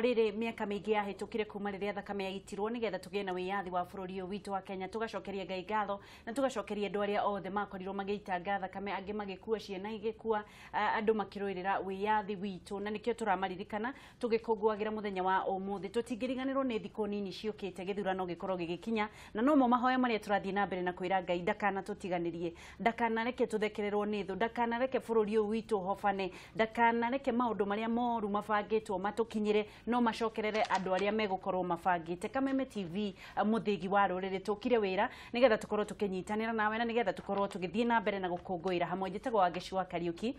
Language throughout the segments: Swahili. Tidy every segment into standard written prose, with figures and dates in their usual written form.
riri miaka mingi yahitukire kuma riria thakame yagitirwo nigetha tugie na wiyathi wa bururi witu wa Kenya tugacokeria Ngai ngatho na tugacokeria andu aria othe makorirwo magitanga thakame angi magikua ciana igikua andu makirwirira wiyathi witu na nikio turamaririkana tugikungwagira muthenya wa umuthi tutingiriganirwo ni thiku nini ciukite githurano gikorwo gigikinya na no mo mahoya maria turathie na mbere na kwira Ngai ndakana tutiganirie ndakana reke tuthekererwo ni thu ndakana reke bururi witu hofane ndakana reke maundu maria moru mabangitwo matukinyire no macokerere andu aria megukorwo mabangite Kameme TV muthigi wa ruriri tukire wira nigetha tukorwo tukinyitanira nawe na nigetha tukorwo tugithie na mbere na gukunguira hamwe njitagwo Wangeci Kariuki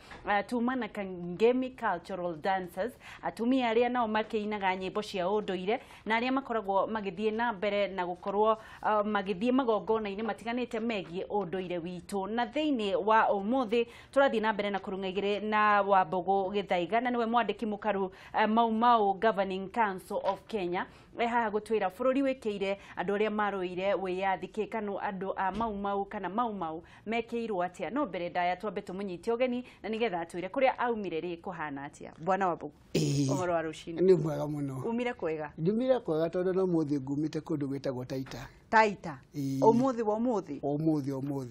tuma na Kangemi Cultural Dancers atumia aria nao makiinaga nyimbo cia unduire na aria makoragwo magithie na mbere na gukorwo magithie magongona-ini matiganite megie unduire witu na thiini wa umuthi turathie na mbere na kurungaigire na Wambugu Githaiga na niwe mwandiki mukaru Mau Mau Governing Council of Kenya haha gutwira bururi wikire andu aria maruire wiyathi kikanu andu a Mau Mau kana Mau Mau mekiirwo atia no mbere ndaya twambe tumunyite ugeni na nigetha atwire kuria aumire ri kuhana atia bwana Wambugu uhoro wa rucini ni mwega muno umire kwega ndumire kwega tondu no muthi ngumite kundu gwitagwo Taita umuthi wa umuthi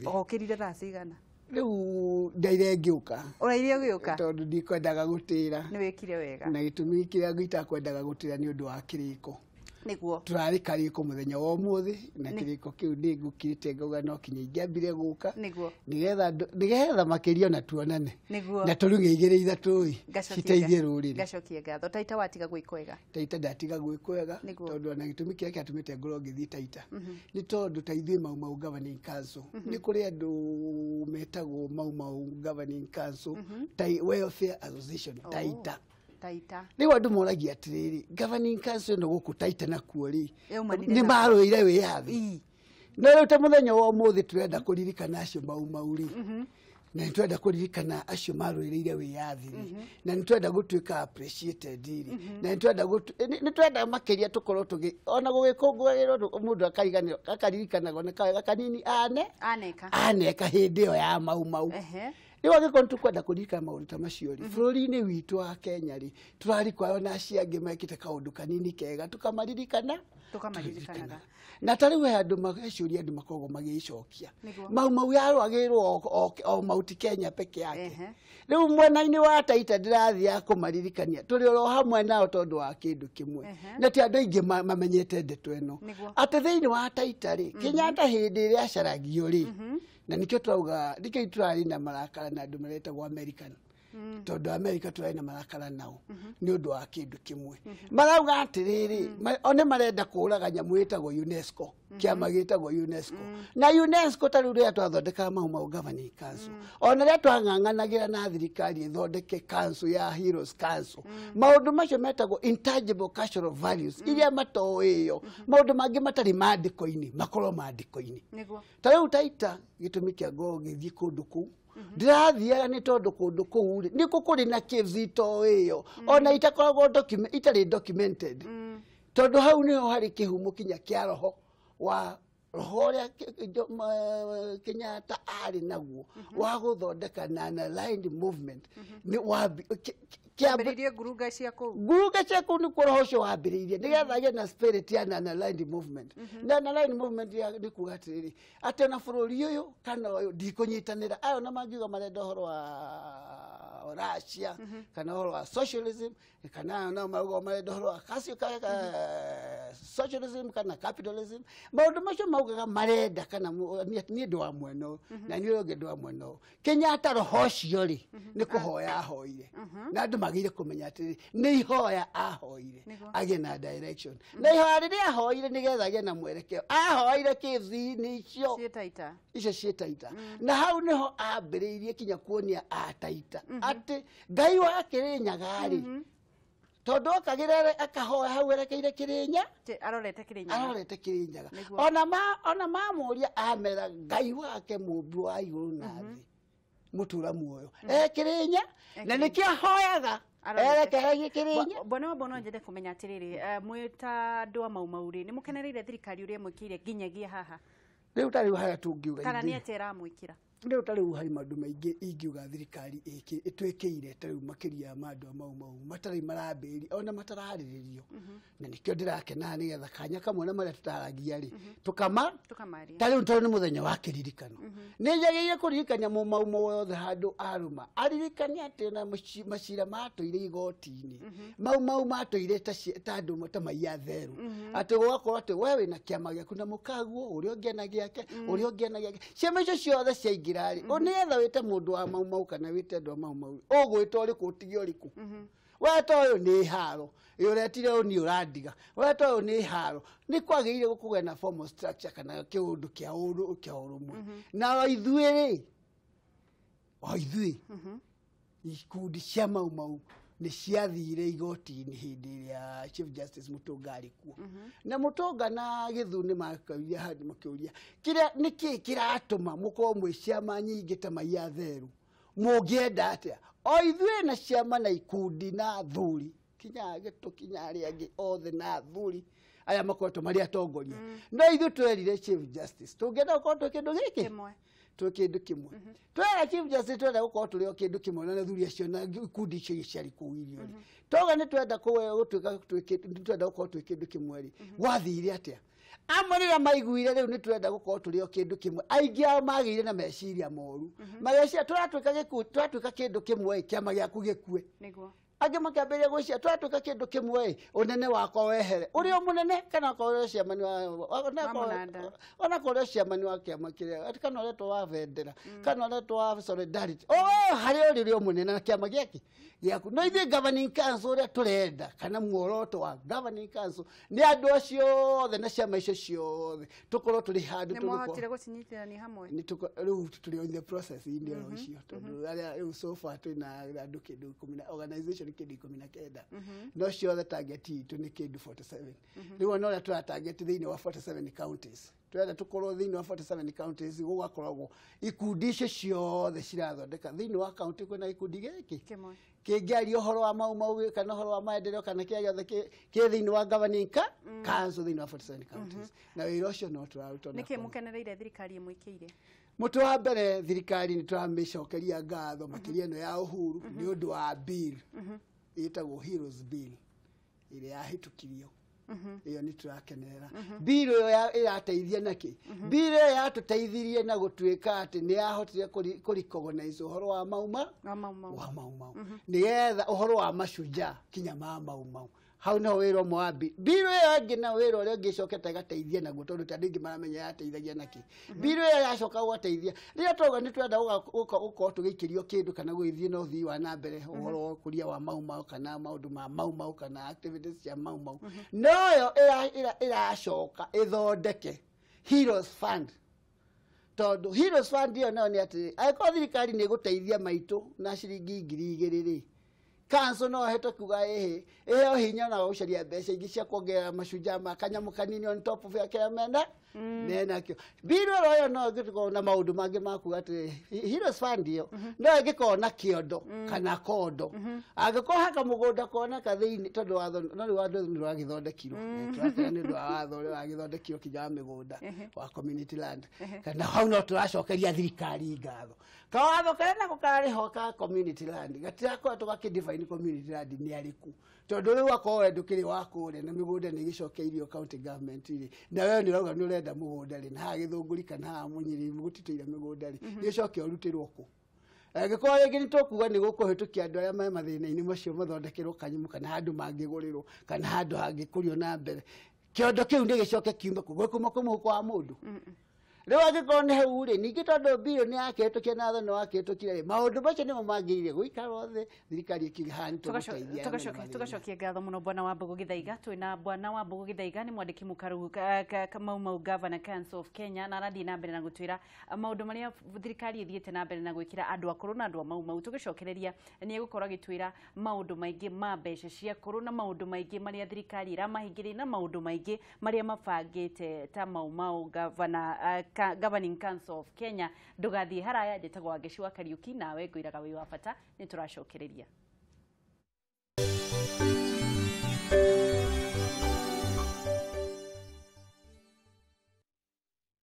okirire thaa cigana riu ndaire ngiuka uraire ngiuka tondu ndikwendaga gutira ni wikire wega na gitumi kiria ngitakwendaga gutira ni undu wa kiriko niguo turari kariko muthenya wa umuthi na kiriko kiu ndingukirite ngauga no kinya ingiambire guka niguo nigetha makiria na tuonane niguo na turunge igire ithatu citeithie ruriri gacokie ngatho Taita watiga gwikwega Taita ndatiga gwikwega tondu na gitumi kiria kiatumite ngoro ngithii Taita ni tondu taithie Mau Mau Governing Council ni kuri andu metagwo Mau Mau Governing Council Welfare Association Taita ni wandu moragia atiriri Governing Council no guku Taita na kuori ni maruire wiyathi na riu ta muthenya wa umuthi turenda kuririkana acio Mau Mau ri na nitwenda kuririkana acio maruire wiyathi na nitwenda gutuika appreciated ri na nitwenda makiria tukorwo tugi ona gugikungwagirwo mundu akaririkanago na kawe kanini aneka hindi yo ya Mau Mau ni wagikon tukwenda kuririkana maundu ta macio ri bururi-ini witu wa Kenya ri turari kwayo na ciangi mekite kaundu kanini kega tukamaririkanaga na tariu andu mageciuria andu makogo magicokia Mau Mau yarwagirwo o Mount Kenya peke yake riu mwena-ini wa Taita ndirathia kumaririkania turi ro hamwe nao tondu wa kindu kimwe na ti andu aingi mamenyete ndeto eno ati thiini wa Taita ri Kenyatta hindi iria acaragio ri na nikio turauga nikio turari na marakara na andu maretagwo American tondu America turari na marakara nao ni undu wa kindu kimwe marauga atiriri one marenda kuraga nyamu itagwo UNESCO kiama gitagwo UNESCO na UNESCO tariu ria twathondeka Mau Mau Governing Council ona ria twang'ang'anagira na thirikari ithondeke council ya Heroes Council maundu macio metagwo intangible cultural values iria matoeyo maundu mangi matari mandiko-ini makorwo mandiko-ini tariu Taita gitumi kia ngo githii kundu kuu ndirathia ni tondu kundu kuu ni kukuri na kivito iyo ona itakoragwo itari documented tondu hau niho hari kihumo kinya kia roho wa roho ria Kenyatta ari naguo wa guthondeka na aligned movement ni wa kiambiririe nguruga ciaku ni kuroho cio wambiririe nigetha agie na spirit ya aligned movement na aligned movement ya ni kuga atiriri ati na bururi uyu kana uyu ndikunyitanira ayo na mangiuga marenda horo wa Russia kana horo wa socialism kana na maugo marenda horo wa socialism kana capitalism maundu macio maugaga marenda kana ni ndu wa mweno na ni uyu ndu wa mweno Kenyatta roho cio ri ni kuhoya ahoire na andu magire kumenya atiri ni ihoya ahoire agie na direction na ihoya riria ahoire nigetha agie na mwerekeo ahoire kithini icio cietaita na hau niho ambiriirie kinya kuonia a Taita ati Ngai wa Kirinyaga ri tondu akagirere akahoya hau erekeire Kirinya arorete Kirinyaga ona mamuria amera Ngai wake mumbi wa iguru na thi mutura muoyo Kirinya na nikio hoyaga erekeire Kirinya bona njende kumenya atiriri mwita ndwa Mau Mau ri ni mukenereire thirikari uria mwikire nginyagia haha riu tari haya tungiuga kana ni atera mwikira Ndio tari hari maundu maingi ingiuga thirikari itwekeire tari makiria mandu mau matari marambiri ona matarariririo na nikio ndirakena ni getha kanya kamwe na maria tutaragia ri tukamaria tari tondu ni muthenya wa kiririkano ni njagiire kuririkania mau mothe handu aruma aririkania ati na macira matoire igoti-ini mau matoire ta andu ta maiya theru ati gwakorwo ati wewe na kiama giaku na mukaguo uria ngena giake ciama icio ciothe ciaingira ri onetha wite mundu wa mau kana wite andu mau ugwita uriku utigi uriku weto uyu ni haro iuretire ni urandiga weto uyu ni haro ni kwagirire gukugena na formal structure kana kiundu kia urumwe na ithuiri ikundi cia mau ni ciathire igoti-ini hindi iria Chief Justice Mutunga ari kuo na Mutunga na Githuni makauria hadi makiuria kiria niki kiratuma muko mwe ciama nyingi ta maiya theru mungienda atia o ithuĩ na ciama na ikundi na thuri kinya ari angi othe na thuri aya makoretwo mari atongoria no ithuĩ twerire Chief Justice tungienda gukorwo twi kindu giki twi kindu kimwe twera Chief Justice twenda gukorwo turi o kindu kimwe na thuri acio na ikundi icio ciari kuu irio ri toga ni twenda gutuika twenda gukorwo twi kindu kimwe ri gwathire atia amarira maiguire riu ni twenda gukorwo turi o kindu kimwe aingi ao magire na meciria moru mageciria turatuika kindu kimwe kiama giaku gikue niguo ange makiambiria gwicia twatuika kindu kimwe unene wakwa wehere uri o munene kana kwa ciama ni ona kwa ciama ni wa kiama kiria ati kana uretwo wa vendera kana uretwo wa solidarity hari uri o munene na kiama giaki giaku no ithuĩ governing council uria turenda kana muoroto wa governing council ni andu acio othe na ciama icio ciothe tukorwo turi handu ni mwahotire gucinyitithania hamwe ni riu turi on the process indi ro icio tondu aria riu so far twina andu kindu 10 organization kindu 19 no ciothe target itu ni kindu 47 riu no ria tura target thiini wa 47 counties twenda tukorwo thiini wa 47 counties gugakoragwo ikundi icio ciothe cirathondeka thiini wa county kwina ikundi giki kimwe kingiaria uhoro wa mau kana uhoro wa maendeleo kana kia giothe ki thiini wa governing council thiini wa 47 counties na wira ucio no turaruta niki mukenereire thirikari imwikiire mutu wa mbere thirikari ni turamicokeria ngatho makiria no ya Uhuru ni undu wa bill itagwo Heroes Bill ile yahitukirio iyo ni turakenerera bill iyo irateithia naki bill iyo yatuteithirie na gutuika ati ni yahotire kuricognize uhoro wa mauma nigetha uhoro wa macuja kinya mau hau no wiro mwabi bill iyo ngina wiro uria ngicokete gateithia naguo tondu tandingi maramenya yateithagia naki bill iyo yacoka gwateithia ria toga ni twenda uko tugikirio kindu kana gwithie no thii wa na mbere uhoro kuria wa mau kana maundu ma mau kana activities cia mau noyo iracoka ithondeke Heroes Fund tondu Heroes Fund iyo no ni ati aiko thirikari ni guteithia maitu na ciringi 2,000 ri kanso no heto kuga o hinya na ucaria mbeca ingi cia kuongerera macuja ma kanyamu kanini on top of ya menda nena kio biro royo no gitiko na maundu mangi maku ati Heroes Fund iyo no giko na kiondo kana kondo agiko haka mugunda kona kathiini tondu watho no watho ni wagithondekirwo twakira ni watho wagithondekirwo kinya migunda wa community land kana hau no turacokeria thirikari ngatho kawatho kana gukari hoka community land gatira tukakidefine community land ni ariku tondu riu akowe ndukiri wakure na migunda ni gicokeirio county government ri na wewe ni rauga ni urenda mugunda ri na githunguri kana munyiri gutitira migunda ri gicoke urutirwo ku agikora rĩngĩ nĩ tũkuga nĩ gũkũhĩtũkia andũ arĩa me mathĩna-inĩ macio mathondekerwo kanyamũ kana handũ mangĩgũrĩrwo kana handũ hangĩkũrio na mbere kĩondo kĩu nĩ gĩcoke kiume kũ kuma mũhuko wa mũndũ rĩu angĩkorwo nĩ hau rĩ ningĩ tondũ mbirũ nĩ yakĩhĩtũkia na thano wakĩhĩtũkire rĩ maũndũ macio nĩmo mangĩrire gũikara othe thirikari ĩkiuga haha nĩ tũgũteithia tugacokia ngatho mũno bwana Wambũgũ Gĩthaiga twĩna bwana Wambũgũ Gĩthaiga nĩ mwandĩki mũkaru mau Governor Council of Kenya na arathiĩ na mbere na gũtwĩra maũndũ marĩa thirikari ĩthiĩte na mbere na gwĩkĩra andũ akũrũ na andũ a mau tũgĩcokereria nĩ egũkorwo agĩtwĩra maũndũ maingĩ ma mbeca cia akũrũ na maũndũ maingĩ marĩa thirikari iramahingĩria na maũndũ maingĩ marĩa mabangĩte ta mau Governing Council of Kenya. Ndugathiĩ haraya njĩtagwo Wangeci wa Kariuki nawe ngũiraga wĩ wa bata nĩ tũracokereria.